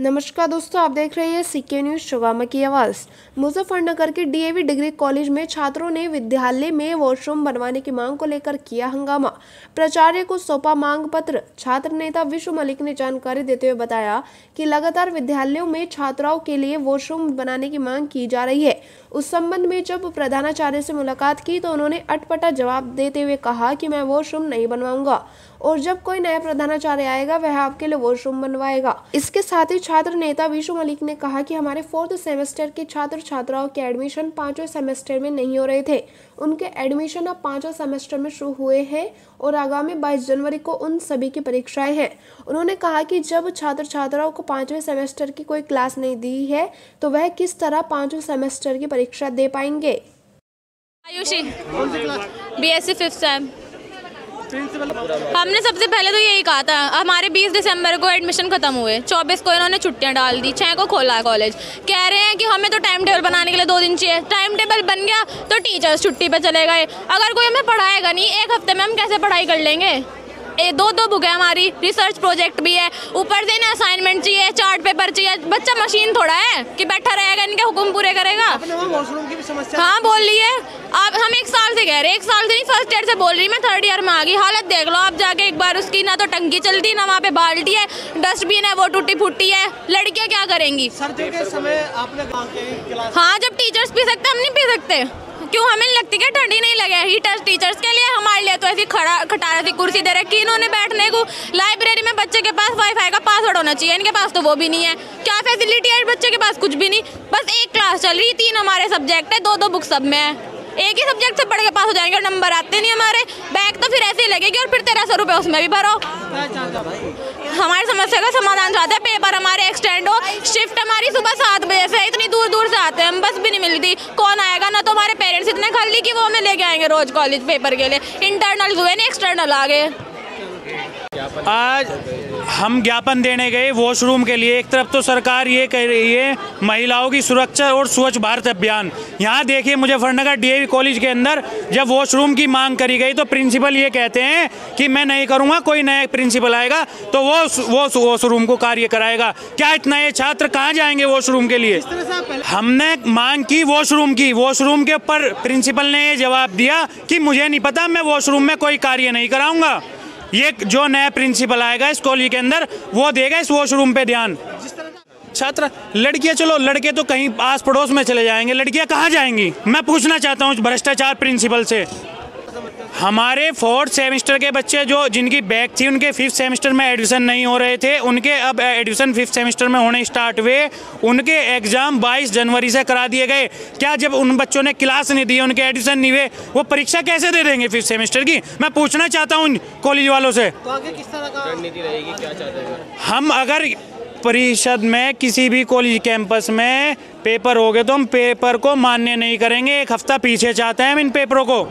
नमस्कार दोस्तों, आप देख रहे हैं सीके न्यूज चौगामा की आवाज़। मुजफ्फरनगर के डीएवी डिग्री कॉलेज में छात्रों ने विद्यालय में वॉशरूम बनवाने की मांग को लेकर किया हंगामा। प्राचार्य को सौंपा मांग पत्र। छात्र नेता विश्व मलिक ने जानकारी देते हुए बताया कि लगातार विद्यालयों में छात्राओं के लिए वॉशरूम बनाने की मांग की जा रही है। उस संबंध में जब प्रधानाचार्य से मुलाकात की तो उन्होंने अटपटा जवाब देते हुए कहा कि मैं वॉशरूम नहीं बनवाऊंगा और जब कोई नया प्रधानाचार्य आएगा वह आपके लिए वॉशरूम बनवाएगा। इसके साथ ही छात्र नेता विश्व मलिक ने कहा कि हमारे 4th सेमेस्टर के छात्र छात्राओं के एडमिशन 5वें सेमेस्टर में नहीं हो रहे थे। उनके एडमिशन अब 5वें सेमेस्टर में शुरू हुए हैं और आगामी 22 जनवरी को उन सभी की परीक्षाएं हैं। उन्होंने कहा कि जब छात्र छात्राओं को 5वें सेमेस्टर की कोई क्लास नहीं दी है तो वह किस तरह 5वें सेमेस्टर की परीक्षा दे पाएंगे। Ayushi BSc 5th same. हमने सबसे पहले तो यही कहा था, हमारे 20 दिसंबर को एडमिशन खत्म हुए, 24 को इन्होंने छुट्टियां डाल दी, 6 को खोला है कॉलेज। कह रहे हैं कि हमें तो टाइम टेबल बनाने के लिए 2 दिन चाहिए। टाइम टेबल बन गया तो टीचर्स छुट्टी पे चले गए। अगर कोई हमें पढ़ाएगा नहीं, एक हफ्ते में हम कैसे पढ़ाई कर लेंगे। 2 बुक है, हमारी रिसर्च प्रोजेक्ट भी है, ऊपर से इन्हें असाइनमेंट चाहिए, चार्ट पेपर चाहिए। बच्चा मशीन थोड़ा है कि बैठा रहेगा, इनके हुक्म पूरे करेगा। वॉशरूम की भी समस्या हाँ बोल रही है। आप हम 1 साल से कह रहे हैं, 1 साल से नहीं, फर्स्ट ईयर से बोल रही। मैं 3rd ईयर में आ गई। हालत देख लो आप जाके एक बार उसकी। ना तो टंकी चलती, ना वहाँ पे बाल्टी है, डस्टबिन है वो टूटी फूटी है। लड़कियाँ क्या करेंगी? सर्दियों के समय आपने क्लास। हाँ, जब टीचर्स पी सकते हम नहीं पी सकते। क्यों? हमें नहीं लगती कि ठंडी नहीं लगे। हीटर टीचर्स के लिए, हमारे लिए तो ऐसी खटारा सी कुर्सी दे रखी इन्होंने बैठने को। लाइब्रेरी में बच्चे के पास वाईफाई का पासवर्ड होना चाहिए, इनके पास तो वो भी नहीं है। क्या फैसिलिटी है बच्चे के पास? कुछ भी नहीं। बस 1 क्लास चल रही, 3 हमारे सब्जेक्ट है, 2 बुक सब में है। एक ही सब्जेक्ट से पढ़ के पास हो जाएंगे और नंबर आते नहीं हमारे। बैग तो फिर ऐसे ही लगेगी और फिर 1300 रुपये उसमें भी भरो। हमारी समस्या का समाधान चाहते हैं, पेपर हमारे एक्सटेंड हो। शिफ्ट हमारी सुबह 7 बजे से, इतनी दूर दूर से आते हैं हम, बस भी नहीं मिलती। कौन आएगा? ना तो हमारे पेरेंट्स इतने खाली कि वो हमें लेके आएंगे रोज कॉलेज पेपर के लिए। इंटरनल हुए नहीं, एक्सटर्नल आ गए। आज हम ज्ञापन देने गए वॉशरूम के लिए। एक तरफ तो सरकार ये कह रही है महिलाओं की सुरक्षा और स्वच्छ भारत अभियान। यहाँ देखिए मुजफ्फरनगर डीएवी कॉलेज के अंदर जब वॉशरूम की मांग करी गई तो प्रिंसिपल ये कहते हैं कि मैं नहीं करूँगा, कोई नया प्रिंसिपल आएगा तो वो वॉशरूम को कार्य कराएगा। क्या इतना ये छात्र कहाँ जाएंगे वॉशरूम के लिए? हमने मांग की वॉशरूम की, वॉशरूम के ऊपर प्रिंसिपल ने ये जवाब दिया कि मुझे नहीं पता, मैं वॉशरूम में कोई कार्य नहीं कराऊंगा। ये जो नया प्रिंसिपल आएगा इस कॉलेज के अंदर वो देगा इस वॉशरूम पे ध्यान। छात्र लड़कियां, चलो लड़के तो कहीं आस पड़ोस में चले जाएंगे, लड़कियां कहाँ जाएंगी? मैं पूछना चाहता हूँ भ्रष्टाचार प्रिंसिपल से। हमारे 4th सेमेस्टर के बच्चे जो जिनकी बैक थी उनके 5th सेमेस्टर में एडमिशन नहीं हो रहे थे, उनके अब एडमिशन 5th सेमेस्टर में होने स्टार्ट हुए। उनके एग्ज़ाम 22 जनवरी से करा दिए गए। क्या जब उन बच्चों ने क्लास नहीं दी, उनके एडमिशन नहीं हुए, वो परीक्षा कैसे दे देंगे 5th सेमेस्टर की? मैं पूछना चाहता हूँ कॉलेज वालों से। तो आगे किस तरह का रणनीति रहेगी, क्या चाहते हैं? हम अगर परिषद में किसी भी कॉलेज कैंपस में पेपर हो गए तो हम पेपर को मान्य नहीं करेंगे। 1 हफ्ता पीछे चाहते हैं हम इन पेपरों को।